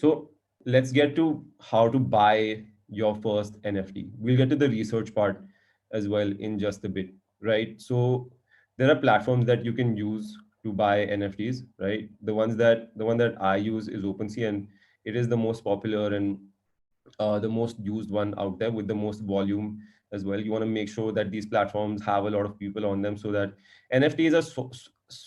So let's get to how to buy your first NFT. We'll get to the research part as well in just a bit, right? So there are platforms that you can use to buy NFTs, right? The one that I use is OpenSea, and it is the most popular and the most used one out there with the most volume as well. You want to make sure that these platforms have a lot of people on them so that NFTs are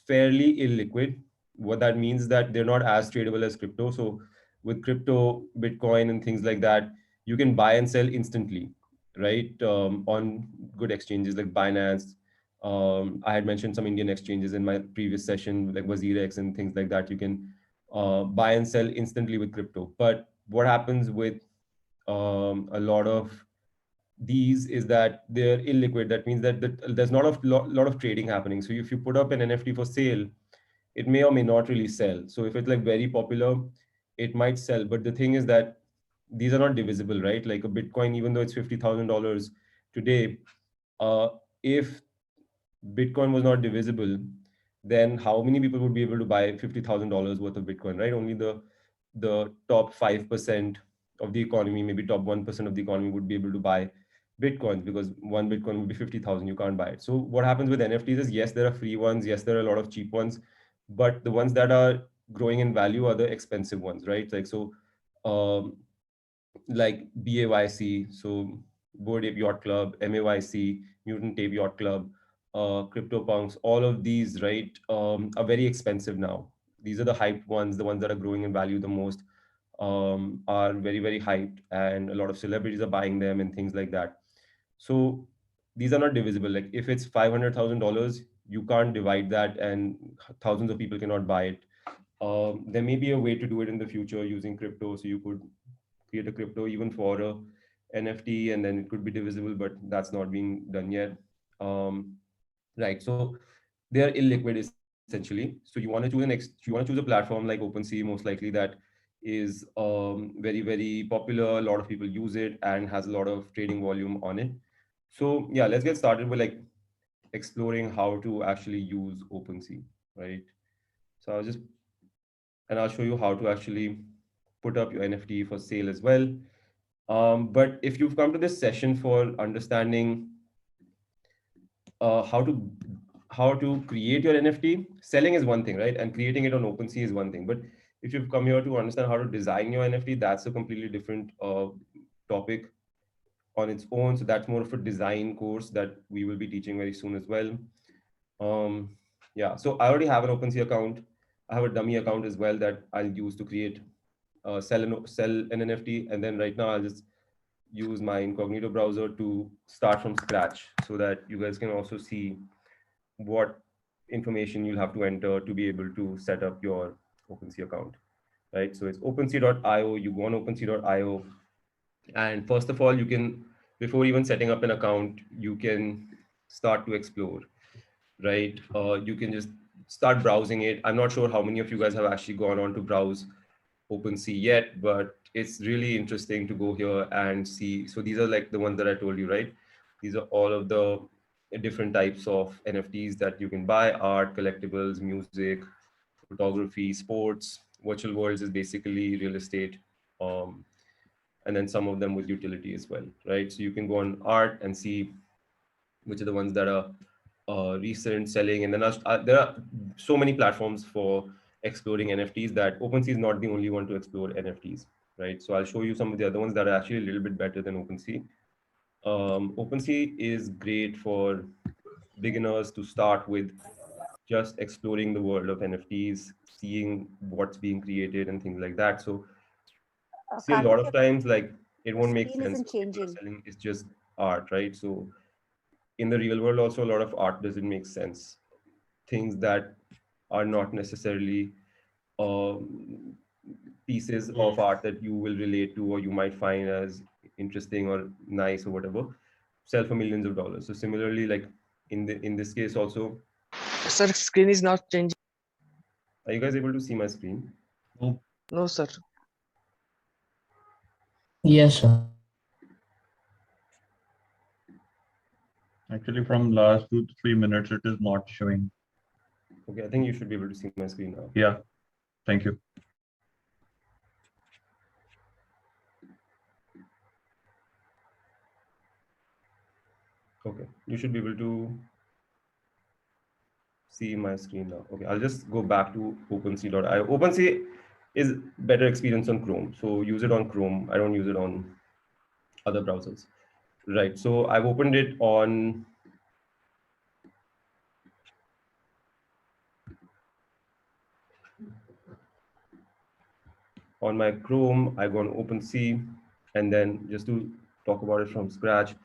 fairly illiquid. What that means is that they're not as tradable as crypto. So with crypto, Bitcoin, and things like that, you can buy and sell instantly, right? On good exchanges like Binance. I had mentioned some Indian exchanges in my previous session, like WazirX and things like that. You can buy and sell instantly with crypto. But what happens with a lot of these is that they're illiquid. That means that there's not a lot of trading happening. So if you put up an NFT for sale, it may or may not really sell. So if it's like very popular, it might sell. But the thing is that these are not divisible, right? Like a Bitcoin, even though it's $50,000 today, uh, if Bitcoin was not divisible, then how many people would be able to buy $50,000 worth of Bitcoin, right? Only the top 5% of the economy, maybe top 1% of the economy would be able to buy Bitcoins, because one Bitcoin would be 50,000. You can't buy it. So what happens with NFTs is, yes, there are free ones. Yes, there are a lot of cheap ones, but the ones that are growing in value are the expensive ones, right? Like, so, like BAYC, so Board Ape Yacht Club, MAYC, Mutant Ape Yacht Club, CryptoPunks, all of these, right, are very expensive now. These are the hyped ones, the ones that are growing in value the most, are very, very hyped, and a lot of celebrities are buying them and things like that. So these are not divisible. Like if it's $500,000, you can't divide that, and thousands of people cannot buy it. There may be a way to do it in the future using crypto. So you could create a crypto even for a NFT, and then it could be divisible, but that's not being done yet. Right. So they are illiquid essentially. So you want to choose a platform like OpenSea, most likely, that is very, very popular. A lot of people use it and has a lot of trading volume on it. So yeah, let's get started with like exploring how to actually use OpenSea, right? So I'll show you how to actually put up your NFT for sale as well. But if you've come to this session for understanding uh, how to how to create your NFT, selling is one thing, right? And creating it on OpenSea is one thing. But if you've come here to understand how to design your NFT, that's a completely different topic on its own. So that's more of a design course that we will be teaching very soon as well. Um, yeah, so I already have an OpenSea account. I have a dummy account as well that I'll use to create sell an NFT, and then right now I'll just use my incognito browser to start from scratch so that you guys can also see what information you'll have to enter to be able to set up your OpenSea account, right? So it's opensea.io. You go on opensea.io, and first of all, you can, before even setting up an account, you can start to explore, right? You can just start browsing it. I'm not sure how many of you guys have actually gone on to browse OpenSea yet, but it's really interesting to go here and see. So these are like the ones that I told you, right? These are all of the different types of NFTs that you can buy: art, collectibles, music, photography, sports. Virtual worlds is basically real estate. Um, and then some of them with utility as well, right? So you can go on art and see which are the ones that are recent selling. And then there are so many platforms for exploring NFTs that OpenSea is not the only one to explore NFTs, right? So I'll show you some of the other ones that are actually a little bit better than OpenSea. OpenSea is great for beginners to start with, just exploring the world of NFTs, seeing what's being created and things like that. So see, a lot Karthik, of times, like, it your won't make screen sense isn't what people are changing. selling. It's just art, right? So in the real world also, a lot of art doesn't make sense. Things that are not necessarily um, pieces of art that you will relate to or you might find as interesting or nice or whatever, sell for millions of dollars. So similarly, like in this case also, Sir, screen is not changing. are you guys able to see my screen? No. No, sir. Yes, sir. Actually, from last 2 to 3 minutes, it is not showing. Okay, I think you should be able to see my screen now. Yeah, thank you. Okay, you should be able to see my screen now. Okay, I'll just go back to OpenSea.io. OpenSea is better experience on Chrome, so use it on Chrome. I don't use it on other browsers. Right, so I've opened it on my Chrome. I go on OpenSea, and then just to talk about it from scratch,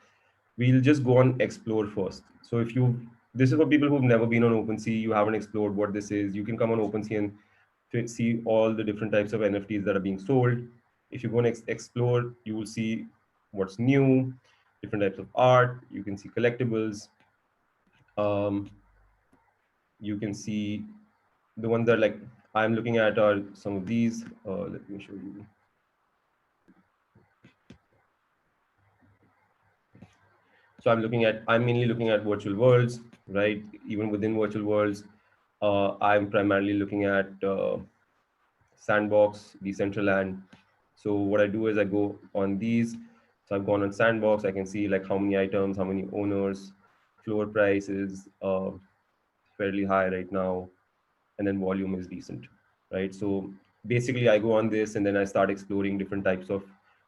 we'll just go on explore first. So if you, this is for people who've never been on OpenSea, you haven't explored what this is, you can come on OpenSea and see all the different types of NFTs that are being sold. If you go and explore, you will see what's new, different types of art. You can see collectibles. Um, you can see the ones that like I'm looking at are some of these. Let me show you. So I'm mainly looking at virtual worlds, right? Even within virtual worlds, I'm primarily looking at Sandbox, Decentraland. So what I do is I go on these. So I've gone on Sandbox. I can see like how many items, how many owners, floor price is fairly high right now, and then volume is decent, right? So basically, I go on this and then I start exploring different types of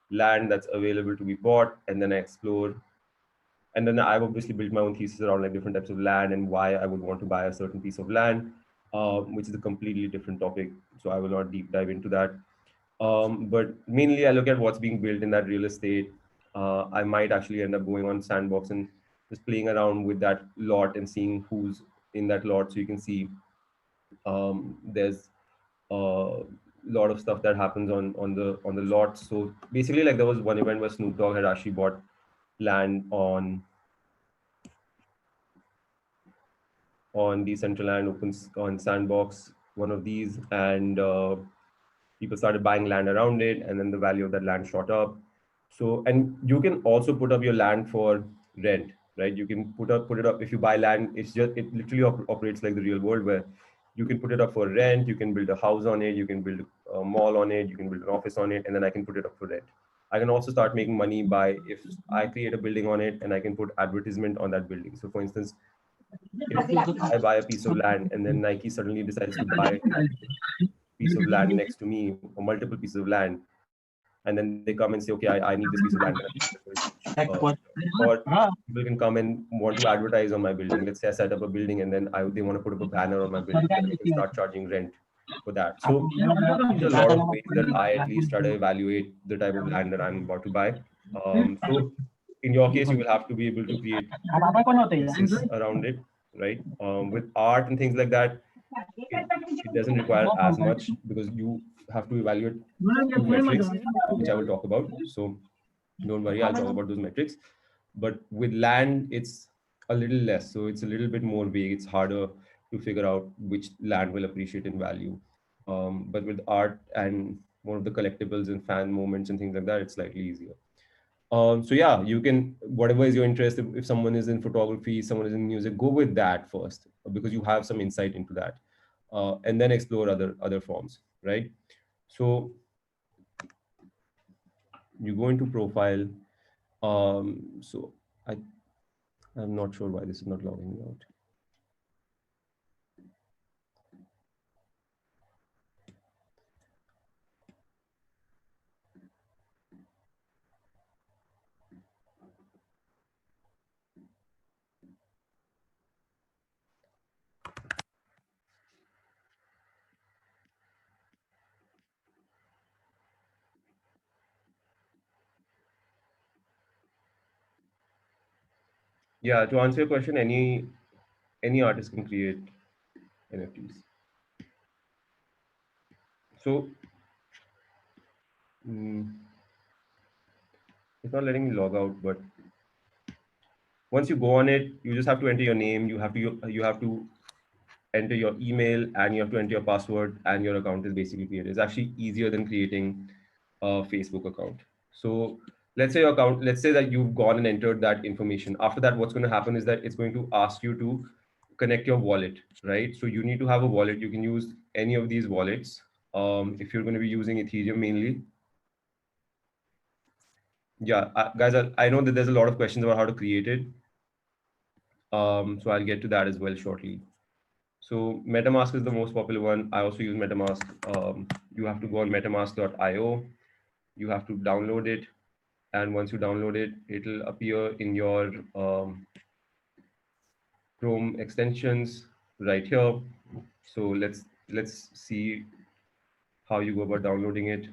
land that's available to be bought, and then I explore. And then I've obviously built my own thesis around like different types of land and why I would want to buy a certain piece of land, which is a completely different topic. So I will not deep dive into that. But mainly, I look at what's being built in that real estate. I might actually end up going on Sandbox and just playing around with that lot and seeing who's in that lot. So you can see there's a lot of stuff that happens on the lot. So basically, like there was one event where Snoop Dogg had actually bought land on Decentraland, on Sandbox, one of these, and people started buying land around it, and then the value of that land shot up. So, and you can also put up your land for rent, right? You can put it up if you buy land. It literally operates like the real world where you can put it up for rent. You can build a house on it. You can build a mall on it. You can build an office on it, and then I can put it up for rent. I can also start making money by if I create a building on it and I can put advertisement on that building. So, for instance, if I buy a piece of land and then Nike suddenly decides to buy a piece of land next to me or multiple pieces of land, and then they come and say, okay, I need this piece of land, or people can come and want to advertise on my building. Let's say I set up a building and then they want to put up a banner on my building, and I can start charging rent for that. So these are a lot of ways that I at least try to evaluate the type of land that I'm about to buy. So in your case, you will have to be able to create thesis around it, right? With art and things like that, it doesn't require as much because you have to evaluate two metrics, which I will talk about. So don't worry, I'll talk about those metrics. But with land, it's a little less. So it's a little bit more vague. It's harder to figure out which land will appreciate in value. But with art and more of the collectibles and fan moments and things like that, it's slightly easier. So yeah, you can, whatever is your interest. If someone is in photography, someone is in music, go with that first because you have some insight into that, and then explore other forms, right? So you go into profile. So I'm not sure why this is not logging me out. Yeah, to answer your question, any artist can create NFTs. So mm, it's not letting me log out, but once you go on it, you just have to enter your name. You have to enter your email and you have to enter your password, and your account is basically created. It's actually easier than creating a Facebook account. So let's say that you've gone and entered that information. After that, what's going to happen is that it's going to ask you to connect your wallet, right? So you need to have a wallet. You can use any of these wallets. If you're going to be using Ethereum mainly. Yeah, guys, I know that there's a lot of questions about how to create it. So I'll get to that as well shortly. So MetaMask is the most popular one. I also use MetaMask. You have to go on metamask.io. You have to download it, and once you download it, it'll appear in your Chrome extensions right here. So let's see how you go about downloading it.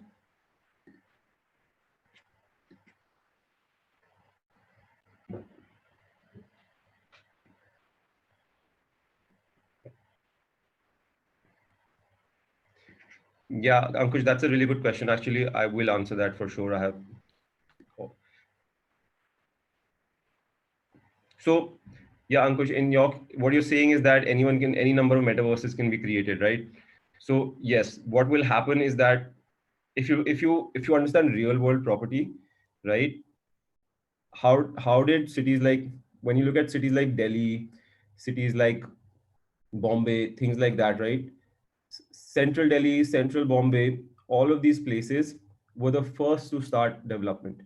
Yeah, Ankush, that's a really good question. Actually, I will answer that for sure. I have. Oh. So, yeah, Ankush, in your what you're saying is that any number of metaverses can be created, right? So yes, what will happen is that if you understand real world property, right? How did cities like when you look at cities like Delhi, cities like Bombay, things like that, right? Central Delhi, Central Bombay, all of these places were the first to start development,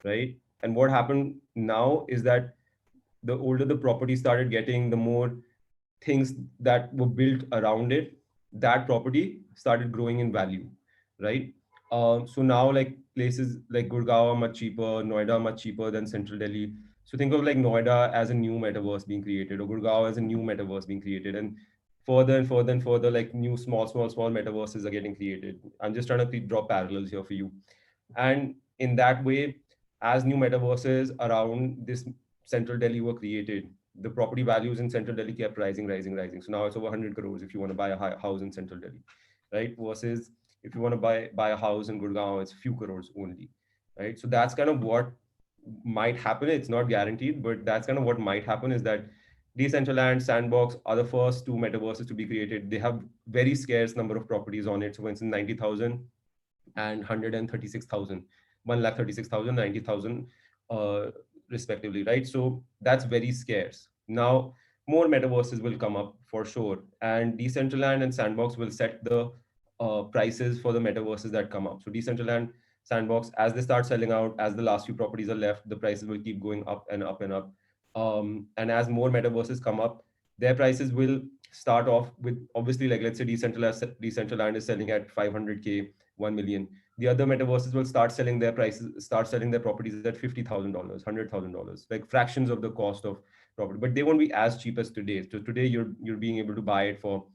right? And what happened now is that the older the property started getting, the more things that were built around it, that property started growing in value, right? So now like places like Gurgaon are much cheaper, Noida are much cheaper than Central Delhi. So think of like Noida as a new metaverse being created, or Gurgaon as a new metaverse being created, and further and further and further, like new small metaverses are getting created. I'm just trying to draw parallels here for you. And in that way, as new metaverses around this Central Delhi were created, the property values in Central Delhi kept rising, rising, rising. So now it's over 100 crores if you want to buy a house in Central Delhi, right? Versus if you want to buy a house in Gurgaon, it's few crores only, right? So that's kind of what might happen. It's not guaranteed, but that's kind of what might happen is that Decentraland, Sandbox are the first two metaverses to be created. They have very scarce number of properties on it. So for instance, 90,000 and 136,000, 1,36,000, 90,000, respectively, right? So that's very scarce. Now, more metaverses will come up for sure, and Decentraland and Sandbox will set the prices for the metaverses that come up. So Decentraland, Sandbox, as they start selling out, as the last few properties are left, the prices will keep going up and up and up. And as more metaverses come up, their prices will start off with obviously like let's say Decentraland is selling at 500K, 1 million. The other metaverses will start selling their properties at $50,000, $100,000, like fractions of the cost of property. But they won't be as cheap as today. So today you're being able to buy it for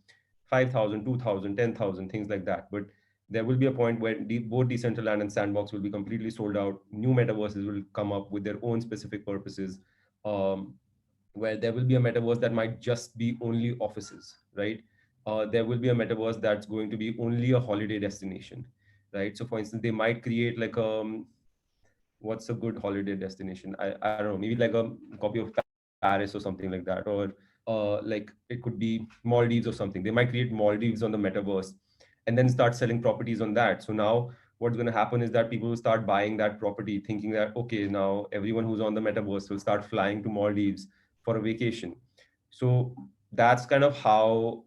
5,000, 2,000, 10,000, things like that. But there will be a point where both Decentraland and Sandbox will be completely sold out. New metaverses will come up with their own specific purposes. Where there will be a metaverse that might just be only offices, right? There will be a metaverse that's going to be only a holiday destination, right? So, for instance, they might create like what's a good holiday destination? I don't know, maybe like a copy of Paris or something like that, or like it could be Maldives or something. They might create Maldives on the metaverse and then start selling properties on that. So now what's going to happen is that people will start buying that property thinking that, okay, now everyone who's on the metaverse will start flying to Maldives for a vacation. So that's kind of how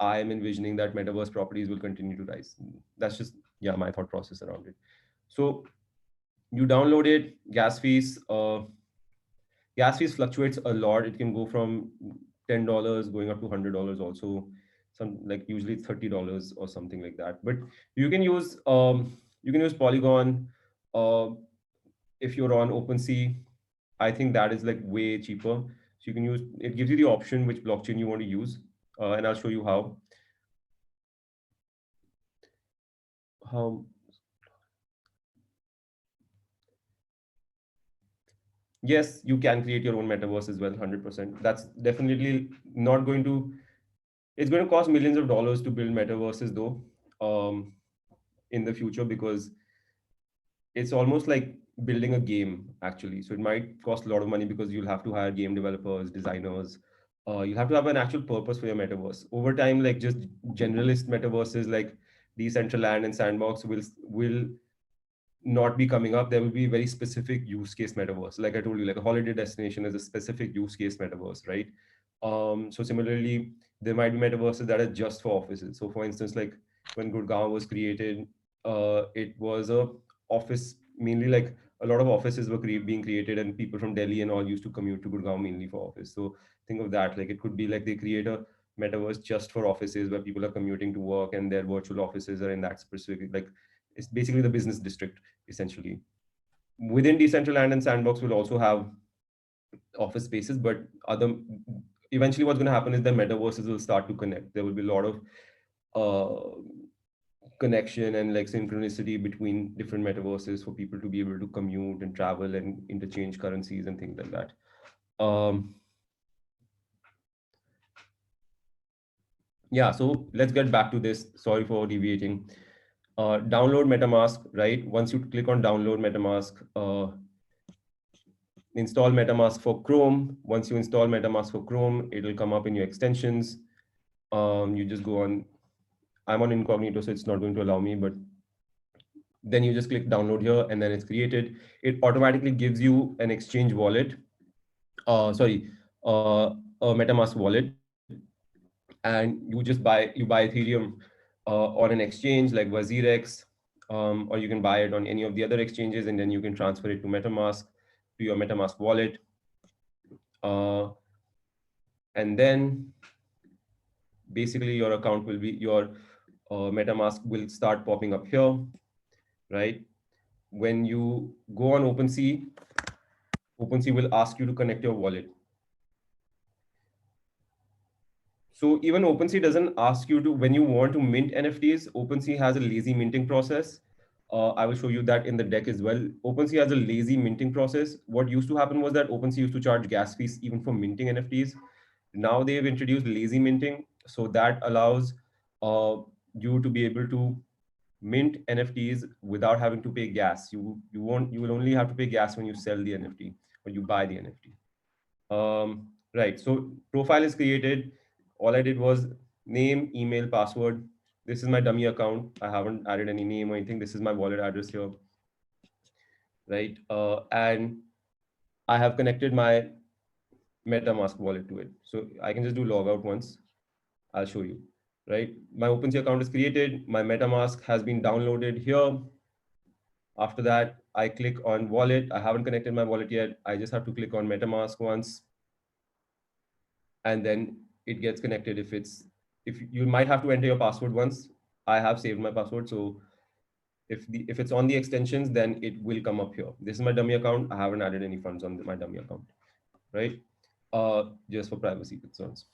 I am envisioning that metaverse properties will continue to rise. That's just, yeah, my thought process around it. So you download it, gas fees fluctuates a lot. It can go from $10 going up to $100 also. Some like usually it's $30 or something like that. But you can use Polygon. Uh, if you're on OpenSea, I think that is like way cheaper. So you can use it gives you the option which blockchain you want to use, and I'll show you how. How Yes, you can create your own metaverse as well, 100%. That's definitely not going to. It's going to cost millions of dollars to build metaverses, though, in the future because it's almost like building a game actually. So it might cost a lot of money because you'll have to hire game developers, designers. You'll have to have an actual purpose for your metaverse. Over time, like just generalist metaverses like Decentraland and Sandbox will not be coming up. There will be very specific use case metaverse. Like I told you, like a holiday destination is a specific use case metaverse, right? So similarly, there might be metaverses that are just for offices. So for instance, like when Gurgaon was created, it was a office mainly like a lot of offices were being created, and people from Delhi and all used to commute to Gurgaon mainly for office. So think of that, like it could be like they create a metaverse just for offices where people are commuting to work, and their virtual offices are in that specific, like it's basically the business district essentially. Within Decentraland and Sandbox will also have office spaces, but other, eventually what's going to happen is the metaverses will start to connect. There will be a lot of uh, connection and like synchronicity between different metaverses for people to be able to commute and travel and interchange currencies and things like that. Yeah, so let's get back to this. Sorry for deviating. Download MetaMask, right? Once you click on download MetaMask, install MetaMask for Chrome. Once you install MetaMask for Chrome, it'll come up in your extensions. You just go on, I'm on incognito, so it's not going to allow me, but then you just click download here and then it's created. It automatically gives you an exchange wallet, sorry, a MetaMask wallet, and you buy Ethereum on an exchange like WazirX, or you can buy it on any of the other exchanges, and then you can transfer it to MetaMask, to your MetaMask wallet, uh, and then basically your account will be your MetaMask will start popping up here, right? When you go on OpenSea, OpenSea will ask you to connect your wallet. So even OpenSea doesn't ask you to, when you want to mint NFTs, OpenSea has a lazy minting process. I will show you that in the deck as well. OpenSea has a lazy minting process. What used to happen was that OpenSea used to charge gas fees even for minting NFTs. Now they've introduced lazy minting, so that allows uh, you to be able to mint NFTs without having to pay gas. You will only have to pay gas when you sell the NFT or you buy the NFT. Right. So profile is created. All I did was name, email, password. This is my dummy account. I haven't added any name or anything. This is my wallet address here. Right. And I have connected my MetaMask wallet to it. So I can just do logout once. I'll show you. Right. My OpenSea account is created. My MetaMask has been downloaded here. After that, I click on wallet. I haven't connected my wallet yet. I just have to click on MetaMask once, and then it gets connected. If you might have to enter your password once. I have saved my password, so if it's on the extensions, then it will come up here. This is my dummy account. I haven't added any funds on my dummy account, right? Just for privacy concerns.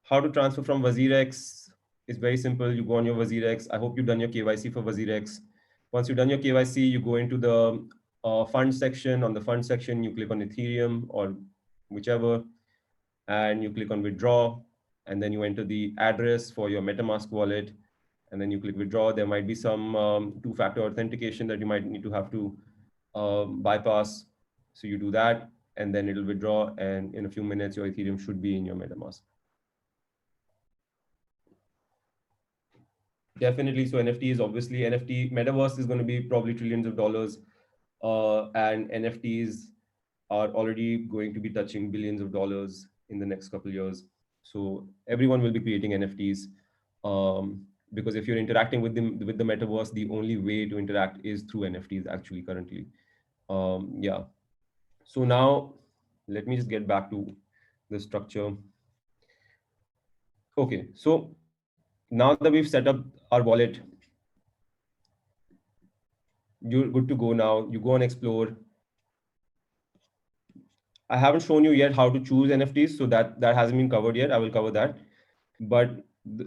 How to transfer from WazirX is very simple. You go on your WazirX. I hope you've done your KYC for WazirX. Once you've done your KYC, you go into the fund section. On the fund section, you click on Ethereum or whichever, and you click on withdraw, and then you enter the address for your MetaMask wallet, and then you click withdraw. There might be some two-factor authentication that you might need to have to bypass. So you do that, and then it'll withdraw, and in a few minutes, your Ethereum should be in your MetaMask. Definitely. So NFT is obviously NFT. Metaverse is going to be probably trillions of dollars, and NFTs are already going to be touching billions of dollars in the next couple of years. So everyone will be creating NFTs, because if you're interacting with the metaverse, the only way to interact is through NFTs actually currently. Yeah. So now let me just get back to the structure. Okay. So now that we've set up our wallet, you're good to go now. You go and explore. I haven't shown you yet how to choose NFTs, so that hasn't been covered yet. I will cover that, but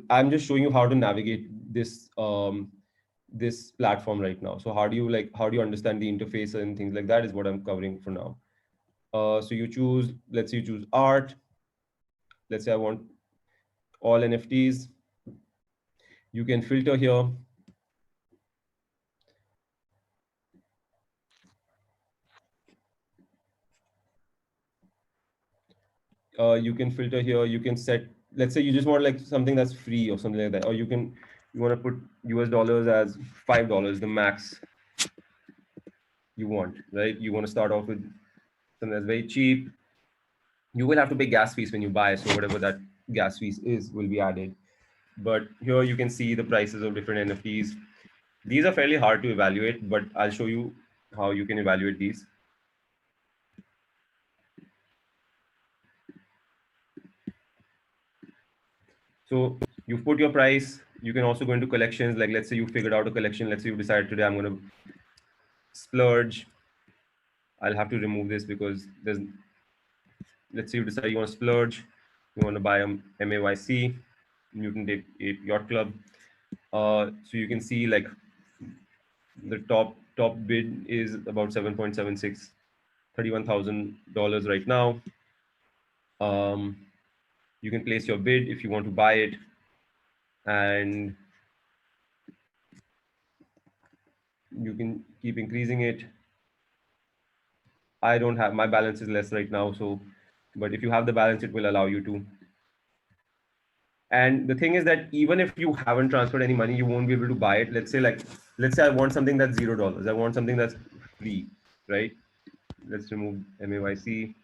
I'm just showing you how to navigate this platform right now. So how do you understand the interface and things like that is what I'm covering for now. So you choose, let's say you choose art. Let's say I want all NFTs. You can filter here. You can filter here. You can set, let's say you just want like something that's free or something like that, or you want to put US dollars as $5, the max you want, right? You want to start off with something that's very cheap. You will have to pay gas fees when you buy, so whatever that gas fees is will be added. But here you can see the prices of different NFTs. These are fairly hard to evaluate, but I'll show you how you can evaluate these. So you've put your price. You can also go into collections. Like let's say you figured out a collection. Let's say you decide today I'm going to splurge. I'll have to remove this because there's. Let's say you decide you want to splurge. You want to buy a MAYC, Mutant Ape Yacht Club. So you can see like the top bid is about 7.76, $31,000 right now. Um, you can place your bid if you want to buy it, and you can keep increasing it. I don't have, my balance is less right now, so but if you have the balance, it will allow you to. And the thing is that even if you haven't transferred any money, you won't be able to buy it. Let's say I want something that's $0. I want something that's free, right? Let's remove MAYC.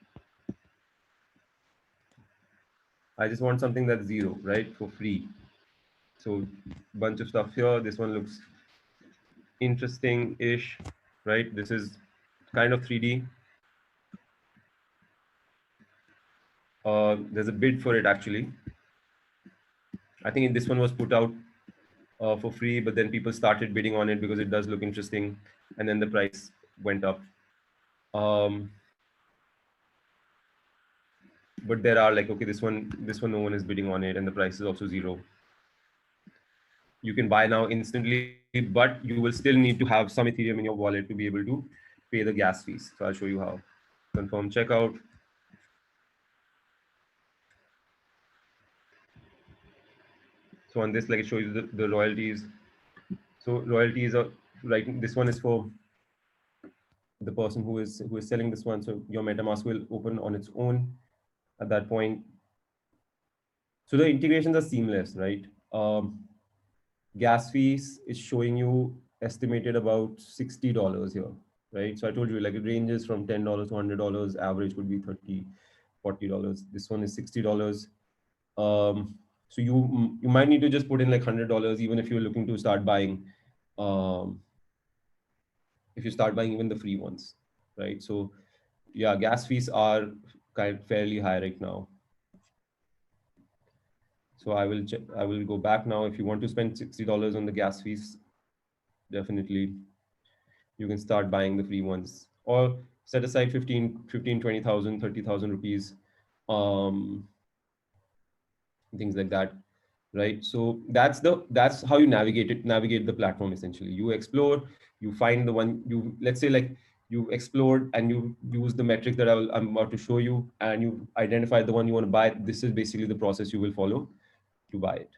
I just want something that's zero, right? For free. So bunch of stuff here. This one looks interesting-ish, right? This is kind of 3D. There's a bid for it actually. I think this one was put out for free, but then people started bidding on it because it does look interesting, and then the price went up. Um, but there are like, okay, this one, no one is bidding on it, and the price is also zero. You can buy now instantly, but you will still need to have some Ethereum in your wallet to be able to pay the gas fees. So I'll show you how. Confirm checkout. So on this, like it shows you the royalties. So royalties are right. This one is for the person who is selling this one. So your MetaMask will open on its own at that point. So the integrations are seamless, right? Gas fees is showing you estimated about $60 here, right? So I told you like it ranges from $10 to $100. Average could be $30, $40. This one is $60. So you might need to just put in like $100 even if you're looking to start buying. Um, if you start buying even the free ones, right? So yeah, gas fees are kind of fairly high right now. So I will go back now. If you want to spend $60 on the gas fees, definitely you can start buying the free ones, or set aside 20,000, 30,000 rupees, um, things like that, right? So that's how you navigate the platform. Essentially, you explore, you find the one you, let's say like you explored and you use the metric that I'm about to show you, and you identify the one you want to buy. This is basically the process you will follow to buy it.